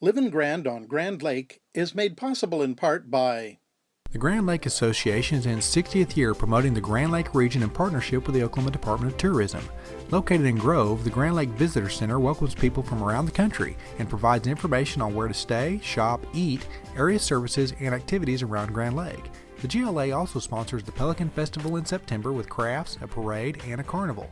Livin' Grand on Grand Lake is made possible in part by The Grand Lake Association is in its 60th year promoting the Grand Lake region in partnership with the Oklahoma Department of Tourism. Located in Grove, the Grand Lake Visitor Center welcomes people from around the country and provides information on where to stay, shop, eat, area services, and activities around Grand Lake. The GLA also sponsors the Pelican Festival in September with crafts, a parade, and a carnival.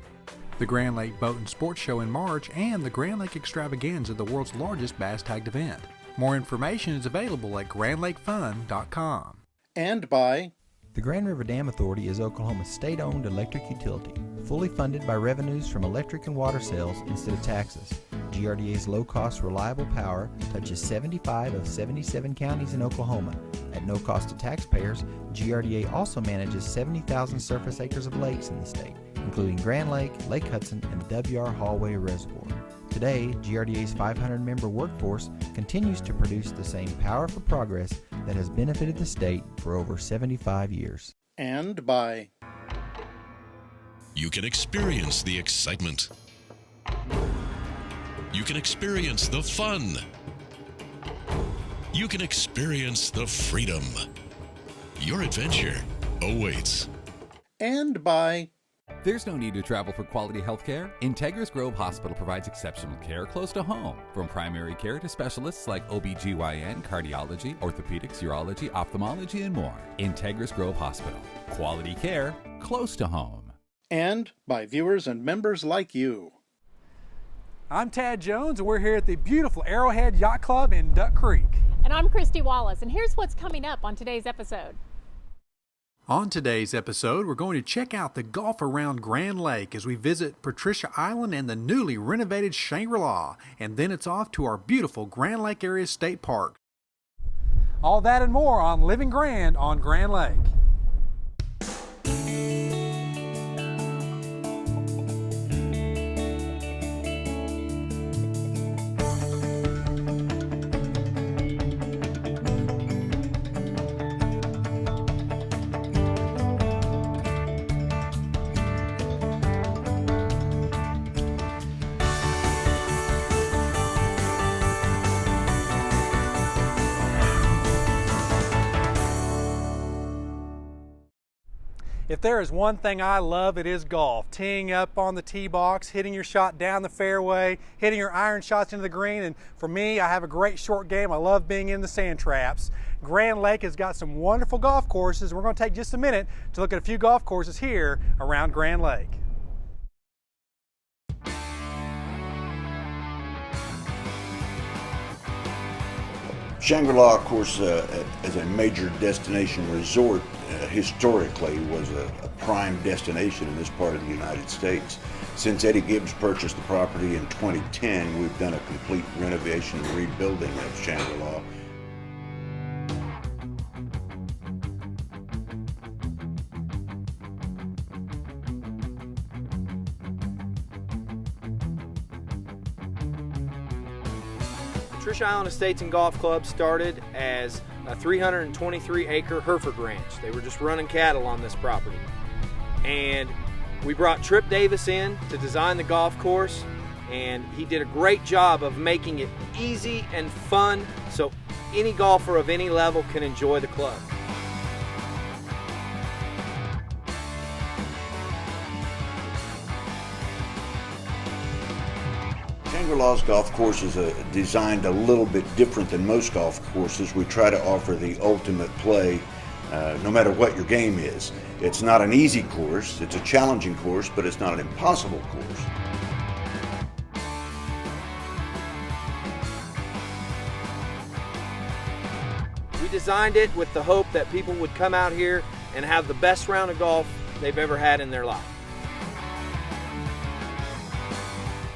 The Grand Lake Boat and Sports Show in March, and the Grand Lake Extravaganza, the world's largest bass tagged event. More information is available at grandlakefun.com. and by The Grand River Dam Authority is Oklahoma's state-owned electric utility, fully funded by revenues from electric and water sales instead of taxes. GRDA's low-cost, reliable power touches 75 of 77 counties in Oklahoma. At no cost to taxpayers, GRDA also manages 70,000 surface acres of lakes in the state, including Grand Lake, Lake Hudson, and the W.R. Hallway Reservoir. Today, GRDA's 500-member workforce continues to produce the same power for progress that has benefited the state for over 75 years. and by You can experience the excitement. You can experience the fun. You can experience the freedom. Your adventure awaits. and by There's no need to travel for quality health care. Integris Grove Hospital provides exceptional care close to home. From primary care to specialists like OBGYN, cardiology, orthopedics, urology, ophthalmology, and more. Integris Grove Hospital. Quality care close to home. and by viewers and members like you. I'm Tad Jones, and we're here at the beautiful Arrowhead Yacht Club in Duck Creek. And I'm Christy Wallace, and here's what's coming up on today's episode. On today's episode, we're going to check out the golf around Grand Lake as we visit Patricia Island and the newly renovated Shangri-La, and then it's off to our beautiful Grand Lake Area State Park. All that and more on Living Grand on Grand Lake. If there is one thing I love, it is golf. Teeing up on the tee box, hitting your shot down the fairway, hitting your iron shots into the green. And for me, I have a great short game. I love being in the sand traps. Grand Lake has got some wonderful golf courses. We're going to take just a minute to look at a few golf courses here around Grand Lake. Shangri-La, of course, as a major destination resort, historically was a prime destination in this part of the United States. Since Eddie Gibbs purchased the property in 2010, we've done a complete renovation and rebuilding of Shangri-La. Patricia Island Estates and Golf Club started as a 323-acre Hereford ranch. They were just running cattle on this property. And we brought Trip Davis in to design the golf course, and he did a great job of making it easy and fun so any golfer of any level can enjoy the club. Shangri-La's golf course is designed a little bit different than most golf courses. We try to offer the ultimate play no matter what your game is. It's not an easy course, it's a challenging course, but it's not an impossible course. We designed it with the hope that people would come out here and have the best round of golf they've ever had in their life.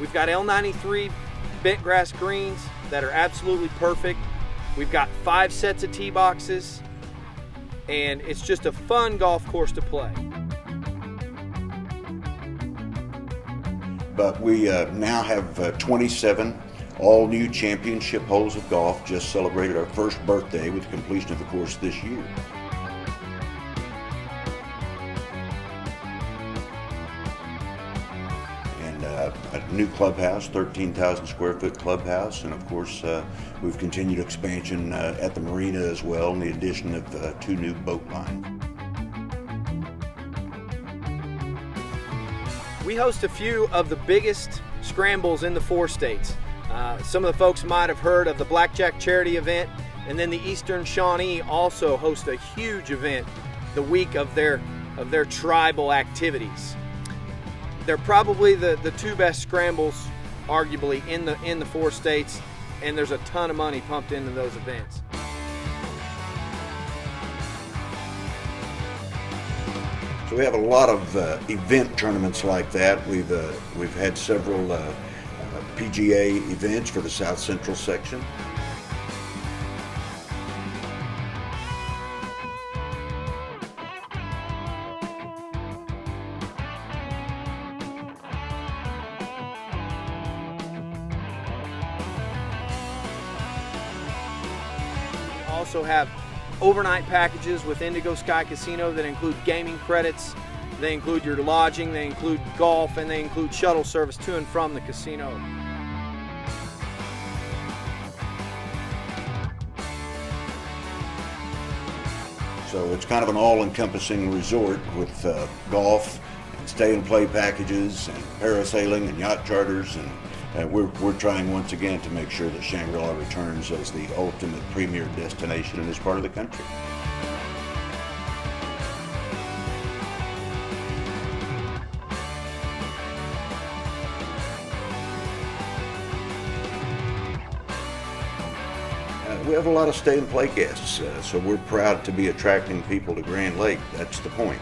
We've got L93 bent grass greens that are absolutely perfect. We've got 5 sets of tee boxes, and it's just a fun golf course to play. But we now have 27 all-new championship holes of golf. Just celebrated our first birthday with the completion of the course this year. new clubhouse, 13,000 square foot clubhouse, and of course we've continued expansion at the marina as well, and the addition of 2 new boat lines. We host a few of the biggest scrambles in the 4 states. Some of the folks might have heard of the Blackjack Charity event, and then the Eastern Shawnee also host a huge event the week of their tribal activities. They're probably the 2 best scrambles, arguably, in the 4 states, and there's a ton of money pumped into those events. So we have a lot of event tournaments like that. We've had several PGA events for the South Central section. Also have overnight packages with Indigo Sky Casino that include gaming credits, they include your lodging, they include golf, and they include shuttle service to and from the casino. So it's kind of an all-encompassing resort with golf and stay and play packages and parasailing and yacht charters, and we're trying once again to make sure that Shangri-La returns as the ultimate premier destination in this part of the country. We have a lot of stay and play guests, so we're proud to be attracting people to Grand Lake. That's the point.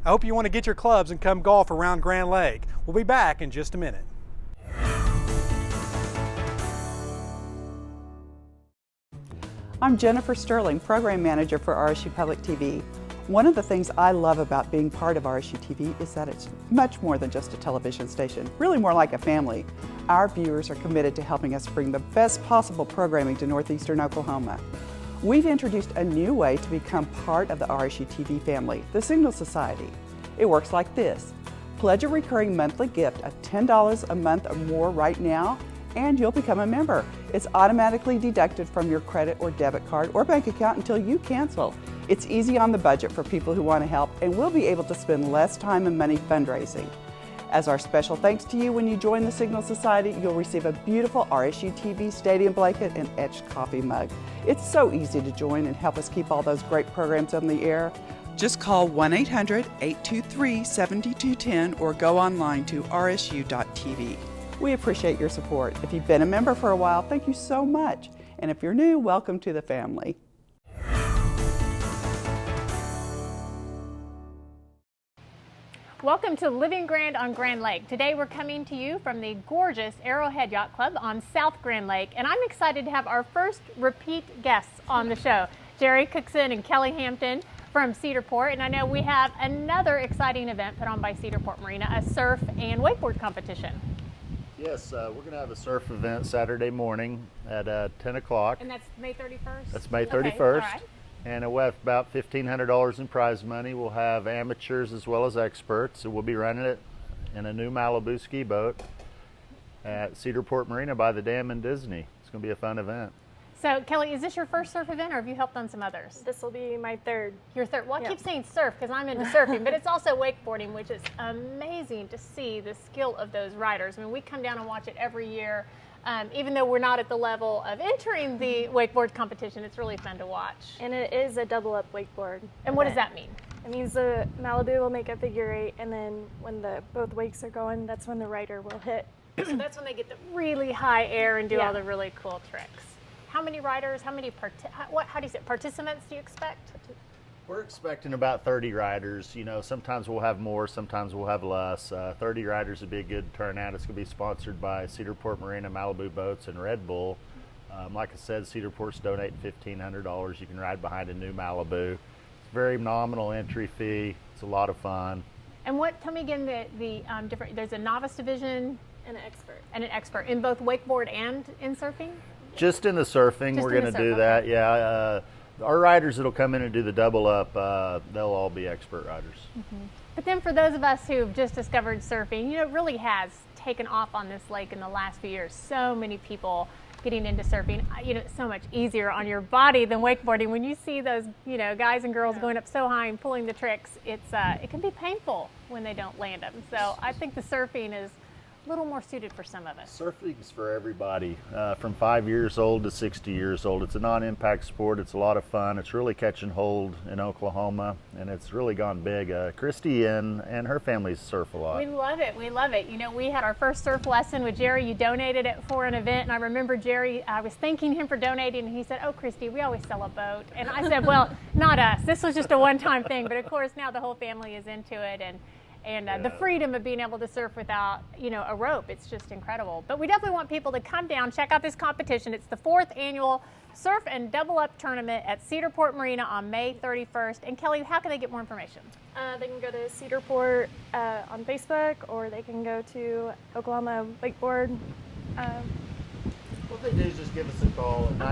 I hope you want to get your clubs and come golf around Grand Lake. We'll be back in just a minute. I'm Jennifer Sterling, Program Manager for RSU Public TV. One of the things I love about being part of RSU TV is that it's much more than just a television station, really more like a family. Our viewers are committed to helping us bring the best possible programming to northeastern Oklahoma. We've introduced a new way to become part of the RSU TV family, the Signal Society. It works like this. Pledge a recurring monthly gift of $10 a month or more right now, and you'll become a member. It's automatically deducted from your credit or debit card or bank account until you cancel. It's easy on the budget for people who want to help, and we'll be able to spend less time and money fundraising. As our special thanks to you when you join the Signal Society, you'll receive a beautiful RSU TV stadium blanket and etched coffee mug. It's so easy to join and help us keep all those great programs on the air. Just call 1-800-823-7210 or go online to rsu.tv. We appreciate your support. If you've been a member for a while, thank you so much. And if you're new, welcome to the family. Welcome to Living Grand on Grand Lake. Today we're coming to you from the gorgeous Arrowhead Yacht Club on South Grand Lake, and I'm excited to have our first repeat guests on the show, Jerry Cookson and Kelly Hampton from Cedarport. And I know we have another exciting event put on by Cedarport Marina, a surf and wakeboard competition. Yes, we're going to have a surf event Saturday morning at 10 o'clock. And that's May 31st? That's May 31st. Okay, all right. And we'll have about $1,500 in prize money. We'll have amateurs as well as experts. So we'll be running it in a new Malibu ski boat at Cedarport Marina by the dam in Disney. It's going to be a fun event. So, Kelly, is this your first surf event, or have you helped on some others? This will be my third. Your third? Well, I Yeah. keep saying surf because I'm into surfing, but it's also wakeboarding, which is amazing to see the skill of those riders. I mean, we come down and watch it every year. Even though we're not at the level of entering the wakeboard competition, it's really fun to watch. And it is a double up wakeboard. And what does that mean? It means the Malibu will make a figure eight, and then when both wakes are going, that's when the rider will hit. So that's when they get the really high air and do Yeah. all the really cool tricks. How many riders, how do you say, participants do you expect? We're expecting about 30 riders. You know, sometimes we'll have more, sometimes we'll have less. 30 riders would be a good turnout. It's going to be sponsored by Cedarport Marina, Malibu Boats, and Red Bull. Like I said, Cedarport's donating $1,500. You can ride behind a new Malibu. It's a very nominal entry fee. It's a lot of fun. And tell me again the different, there's a novice division, And an expert. And an expert in both wakeboard and in surfing? Just in the surfing, Just we're in going the to do surf, that. okay. Yeah, our riders that'll come in and do the double up, they'll all be expert riders. But then for those of us who've just discovered surfing, you know, it really has taken off on this lake in the last few years. So many people getting into surfing. You know, it's so much easier on your body than wakeboarding. When you see those, you know, guys and girls going up so high and pulling the tricks, it can be painful when they don't land them. So I think the surfing is a little more suited for some of us. Surfing is for everybody, from 5 years old to 60 years old. It's a non-impact sport. It's a lot of fun. It's really catching hold in Oklahoma, and it's really gone big. Christy and her family surf a lot. We love it. We love it. You know, we had our first surf lesson with Jerry. You donated it for an event, and I remember Jerry, I was thanking him for donating, and he said, "Oh, Christy, we always sell a boat." And I said, "Well, not us. This was just a one-time thing." But of course, now the whole family is into it, and the freedom of being able to surf without, you know, a rope. It's just incredible. But we definitely want people to come down, check out this competition. It's the 4th annual Surf and Double Up Tournament at Cedarport Marina on May 31st. And Kelly, how can they get more information? They can go to Cedarport on Facebook, or they can go to Oklahoma Wakeboard. What they do is just give us a call at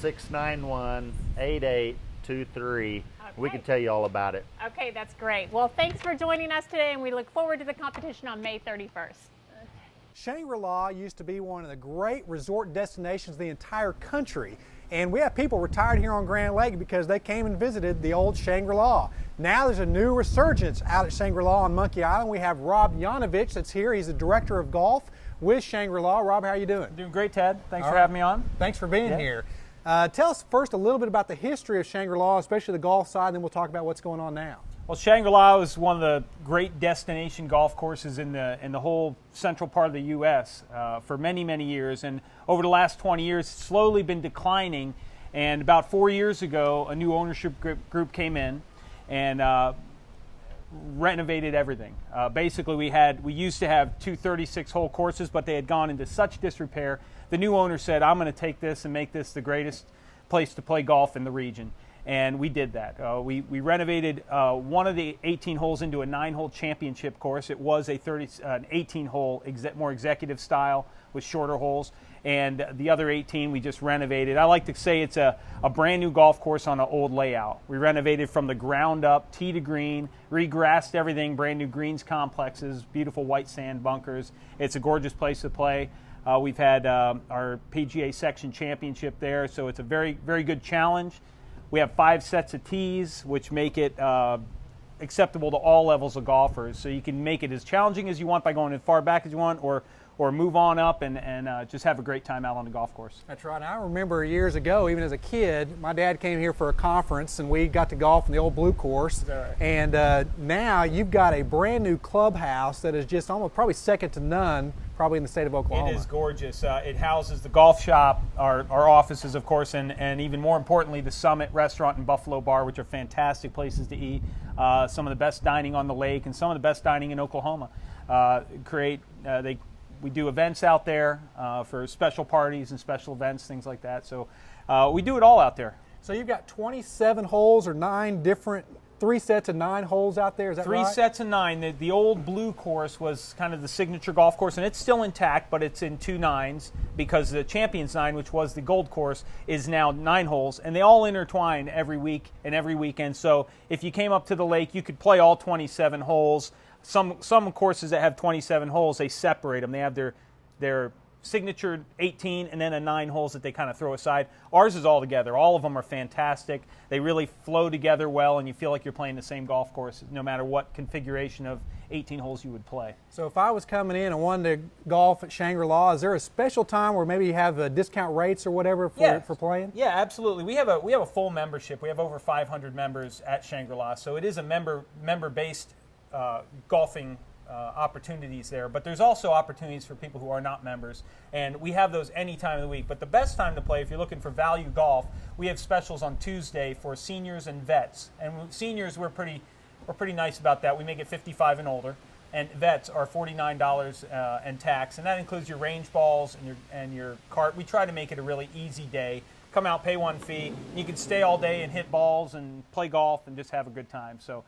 918-691-8823. We can tell you all about it. Okay, that's great. Well, thanks for joining us today, and we look forward to the competition on May 31st. Shangri-La used to be one of the great resort destinations of the entire country. And we have people retired here on Grand Lake because they came and visited the old Shangri-La. Now there's a new resurgence out at Shangri-La on Monkey Island. We have Rob Yanovich that's here. He's the director of golf with Shangri-La. Rob, how are you doing? Doing great, Ted. Thanks for having me on. Thanks for being here. Tell us first a little bit about the history of Shangri-La, especially the golf side, and then we'll talk about what's going on now. Well, Shangri-La is one of the great destination golf courses in the whole central part of the U.S. For many, many years. And over the last 20 years, it's slowly been declining. And about 4 years ago, a new ownership group came in and renovated everything. Basically, we used to have 2 36-hole courses, but they had gone into such disrepair. The new owner said, "I'm going to take this and make this the greatest place to play golf in the region." And we did that. We renovated one of the 18 holes into a 9-hole championship course. It was an 18-hole more executive style with shorter holes. And the other 18 we just renovated. I like to say it's a brand new golf course on an old layout. We renovated from the ground up, tee to green, regrassed everything, brand new greens complexes, beautiful white sand bunkers. It's a gorgeous place to play. We've had our PGA section championship there, so it's a very, very good challenge. We have 5 sets of tees, which make it acceptable to all levels of golfers. So you can make it as challenging as you want by going as far back as you want, or move on up and just have a great time out on the golf course. That's right. I remember years ago, even as a kid, my dad came here for a conference, and we got to golf in the old blue course. Is that right? And now you've got a brand new clubhouse that is just almost probably second to none, probably in the state of Oklahoma. It is gorgeous. It houses the golf shop, our offices, of course, and even more importantly, the Summit Restaurant and Buffalo Bar, which are fantastic places to eat. Some of the best dining on the lake and some of the best dining in Oklahoma. We do events out there for special parties and special events, things like that. So we do it all out there. So you've got 27 holes or 3 sets of 9 holes out there, is that right? 3 sets of 9. The old blue course was kind of the signature golf course, and it's still intact, but it's in 2 9s because the Champions 9, which was the gold course, is now 9 holes, and they all intertwine every week and every weekend. So if you came up to the lake, you could play all 27 holes. Some courses that have 27 holes, they separate them. They have their signature 18 and then a 9 holes that they kind of throw aside. Ours is all together. All of them are fantastic. They really flow together well, and you feel like you're playing the same golf course no matter what configuration of 18 holes you would play. So if I was coming in and wanted to golf at Shangri-La, is there a special time where maybe you have discount rates or whatever for playing? Yeah, absolutely. We have a full membership. We have over 500 members at Shangri-La, so it is a member-based golfing opportunities there, but there's also opportunities for people who are not members, and we have those any time of the week. But the best time to play, if you're looking for value golf, we have specials on Tuesday for seniors and vets. And seniors, we're pretty nice about that. We make it 55 and older. and vets are $49 and tax, and that includes your range balls and your cart. We try to make it a really easy day. Come out, pay one fee. You can stay all day and hit balls and play golf and just have a good time. So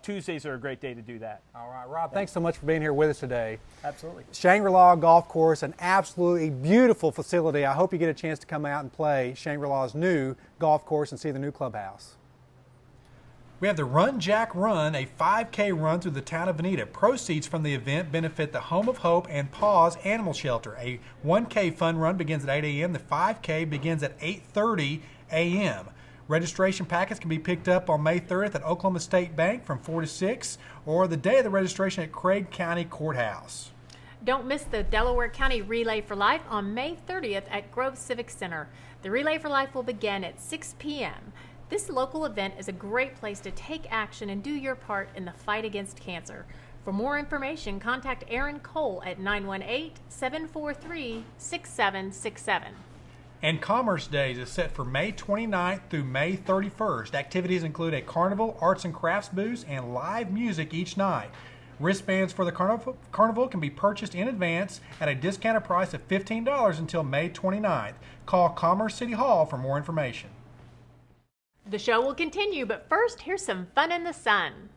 Tuesdays are a great day to do that. All right, Rob, thanks so much for being here with us today. Absolutely. Shangri-La Golf Course, an absolutely beautiful facility. I hope you get a chance to come out and play Shangri-La's new golf course and see the new clubhouse. We have the Run Jack Run, a 5K run through the town of Veneta. Proceeds from the event benefit the Home of Hope and Paws Animal Shelter. A 1K fun run begins at 8 a.m. The 5K begins at 8:30 a.m. Registration packets can be picked up on May 30th at Oklahoma State Bank from 4 to 6, or the day of the registration at Craig County Courthouse. Don't miss the Delaware County Relay for Life on May 30th at Grove Civic Center. The Relay for Life will begin at 6 p.m. This local event is a great place to take action and do your part in the fight against cancer. For more information, contact Aaron Cole at 918-743-6767. And Commerce Days is set for May 29th through May 31st. Activities include a carnival, arts and crafts booth, and live music each night. Wristbands for the carnival can be purchased in advance at a discounted price of $15 until May 29th. Call Commerce City Hall for more information. The show will continue, but first, here's some fun in the sun.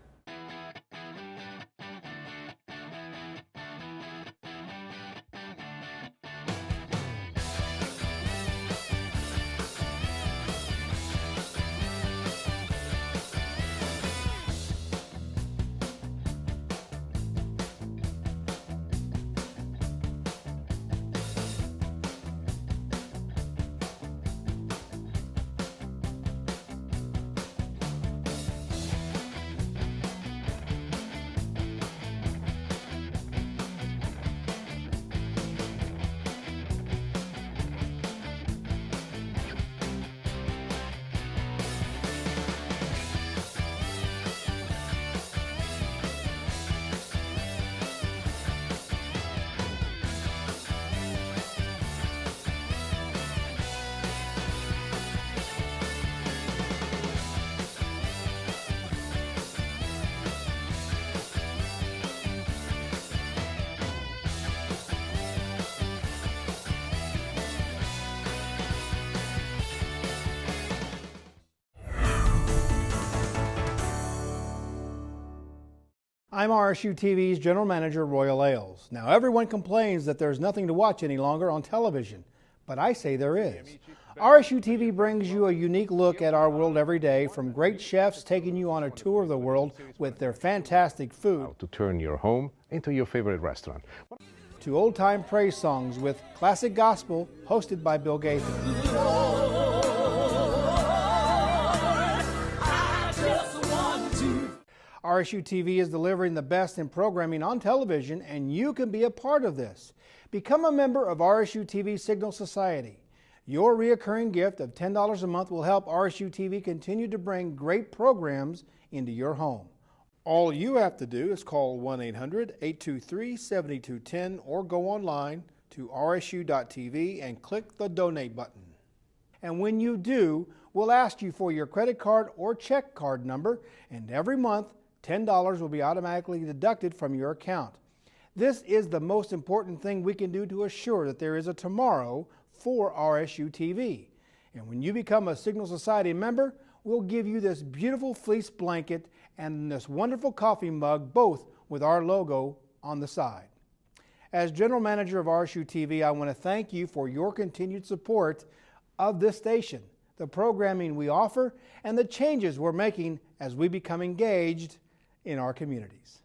I'm RSU TV's General Manager, Royal Ailes. Now, everyone complains that there's nothing to watch any longer on television, but I say there is. RSU TV brings you a unique look at our world every day, from great chefs taking you on a tour of the world with their fantastic food, to turn your home into your favorite restaurant, to old-time praise songs with classic gospel hosted by Bill Gaither. RSU TV is delivering the best in programming on television, and you can be a part of this. Become a member of RSU TV Signal Society. Your reoccurring gift of $10 a month will help RSU TV continue to bring great programs into your home. All you have to do is call 1-800-823-7210 or go online to rsu.tv and click the donate button. And when you do, we'll ask you for your credit card or check card number, and every month, $10 will be automatically deducted from your account. This is the most important thing we can do to assure that there is a tomorrow for RSU TV. And when you become a Signal Society member, we'll give you this beautiful fleece blanket and this wonderful coffee mug, both with our logo on the side. As General Manager of RSU TV, I want to thank you for your continued support of this station, the programming we offer, and the changes we're making as we become engaged in our communities.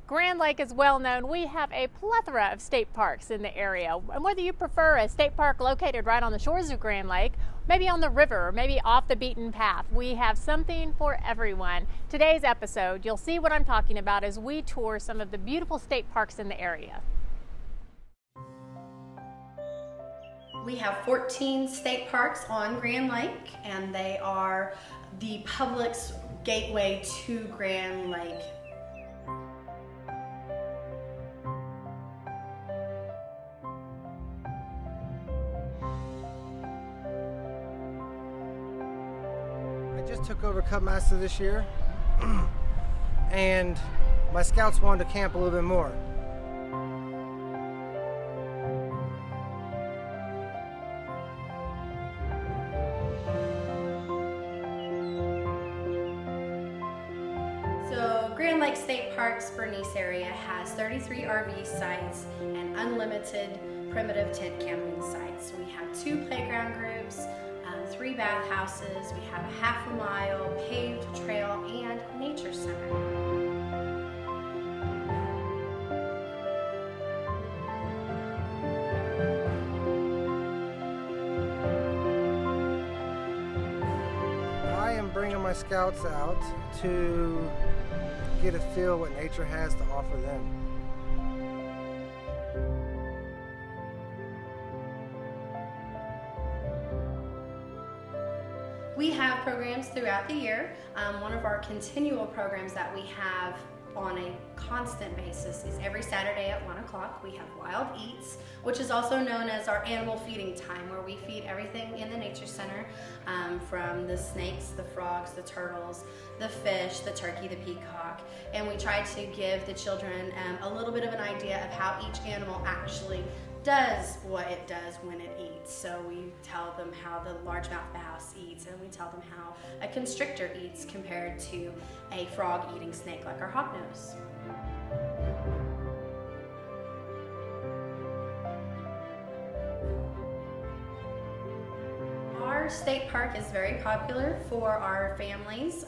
Grand Lake is well known. We have a plethora of state parks in the area. And whether you prefer a state park located right on the shores of Grand Lake, maybe on the river, or maybe off the beaten path, we have something for everyone. Today's episode, you'll see what I'm talking about as we tour some of the beautiful state parks in the area. We have 14 state parks on Grand Lake, and they are the public's gateway to Grand Lake. just took over Cub Master this year, and my scouts wanted to camp a little bit more. So Grand Lake State Park's Bernice area has 33 RV sites and unlimited primitive tent camping sites. We have 2 playground groups, 3 bathhouses, we have a half-a-mile paved trail and nature center. I am bringing my scouts out to get a feel what nature has to offer them. We have programs throughout the year. One of our continual programs that we have on a constant basis is every Saturday at 1 o'clock. We have Wild Eats, which is also known as our animal feeding time, where we feed everything in the Nature Center, from the snakes, the frogs, the turtles, the fish, the turkey, the peacock, and we try to give the children a little bit of an idea of how each animal actually does what it does when it eats. So we tell them how the largemouth bass eats, and we tell them how a constrictor eats compared to a frog-eating snake like our hognose. Our state park is very popular for our families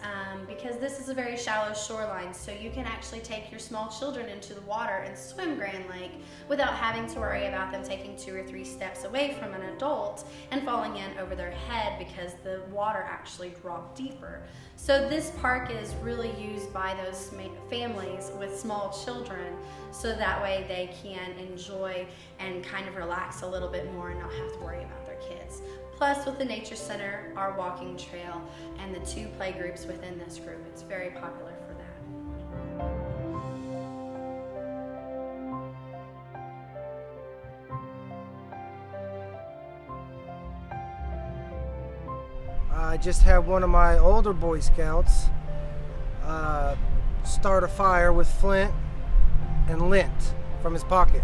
because this is a very shallow shoreline, so you can actually take your small children into the water and swim Grand Lake without having to worry about them taking 2 or 3 steps away from an adult and falling in over their head because the water actually dropped deeper. So this park is really used by those families with small children, so that way they can enjoy and kind of relax a little bit more and not have to worry about their kids. Plus, with the Nature Center, our walking trail, and the 2 play groups within this group, it's very popular for that. I just had one of my older Boy Scouts start a fire with flint and lint from his pocket.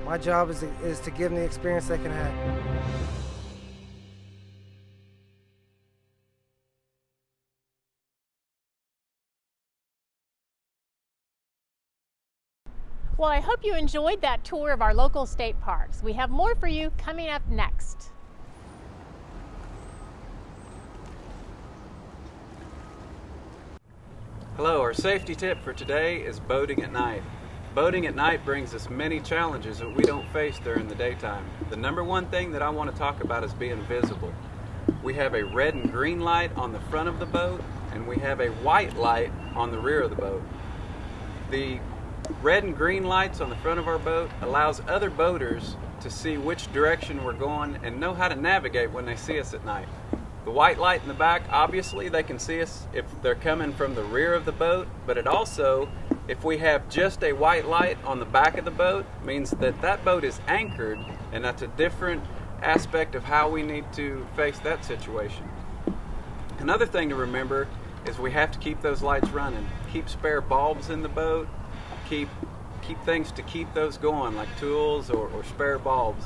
My job is to give them the experience they can have. Well, I hope you enjoyed that tour of our local state parks. We have more for you coming up next. Hello, our safety tip for today is boating at night. Boating at night brings us many challenges that we don't face during the daytime. The number one thing that I want to talk about is being visible. We have a red and green light on the front of the boat, and we have a white light on the rear of the boat. The red and green lights on the front of our boat allows other boaters to see which direction we're going and know how to navigate when they see us at night. The white light in the back, obviously they can see us if they're coming from the rear of the boat, but it also, if we have just a white light on the back of the boat, means that that boat is anchored, and that's a different aspect of how we need to face that situation. Another thing to remember is we have to keep those lights running. Keep spare bulbs in the boat, keep things to keep those going, like tools or spare bulbs.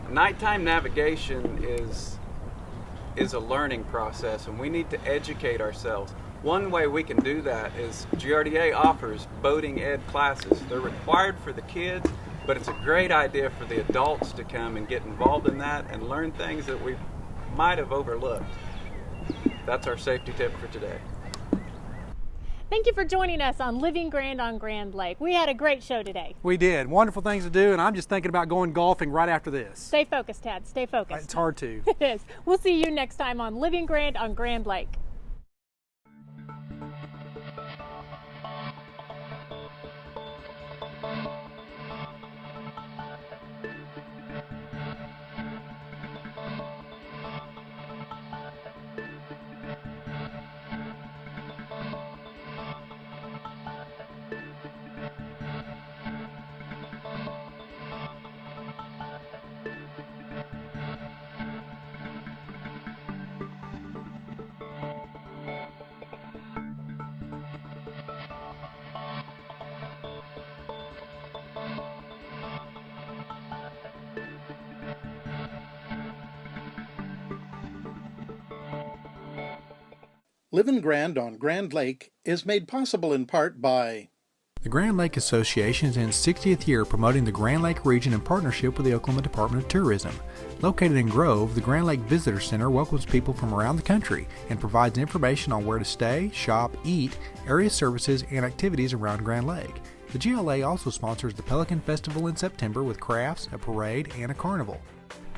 Nighttime navigation is a learning process, and we need to educate ourselves. One way we can do that is GRDA offers boating ed classes. They're required for the kids, but it's a great idea for the adults to come and get involved in that and learn things that we might have overlooked. That's our safety tip for today. Thank you for joining us on Living Grand on Grand Lake. We had a great show today. We did. Wonderful things to do, and I'm just thinking about going golfing right after this. Stay focused, Tad. Stay focused. It's hard to. It is. We'll see you next time on Living Grand on Grand Lake. Livin' Grand on Grand Lake is made possible in part by the Grand Lake Association is in its 60th year promoting the Grand Lake region in partnership with the Oklahoma Department of Tourism. Located in Grove, the Grand Lake Visitor Center welcomes people from around the country and provides information on where to stay, shop, eat, area services, and activities around Grand Lake. The GLA also sponsors the Pelican Festival in September with crafts, a parade, and a carnival.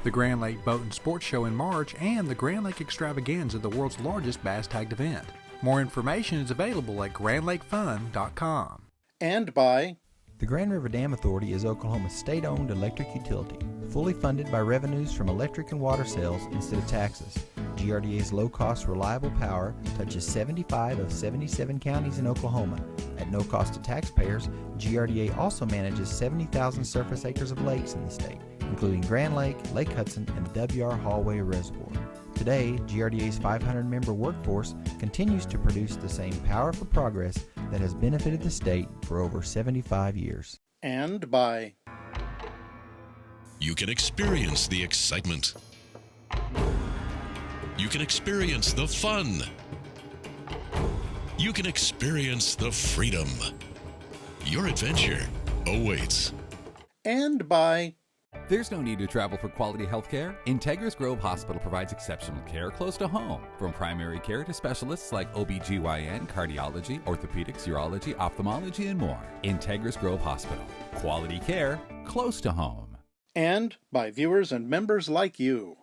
The Grand Lake Boat and Sports Show in March, and the Grand Lake Extravaganza, the world's largest bass tagged event. More information is available at grandlakefun.com. And by the Grand River Dam Authority is Oklahoma's state-owned electric utility, fully funded by revenues from electric and water sales instead of taxes. GRDA's low-cost, reliable power touches 75 of 77 counties in Oklahoma. At no cost to taxpayers, GRDA also manages 70,000 surface acres of lakes in the state, including Grand Lake, Lake Hudson, and the W.R. Hallway Reservoir. Today, GRDA's 500-member workforce continues to produce the same power for progress that has benefited the state for over 75 years. And by you can experience the excitement. You can experience the fun. You can experience the freedom. Your adventure awaits. And by there's no need to travel for quality health care. Integris Grove Hospital provides exceptional care close to home. From primary care to specialists like OB/GYN, cardiology, orthopedics, urology, ophthalmology, and more. Integris Grove Hospital. Quality care close to home. And by viewers and members like you.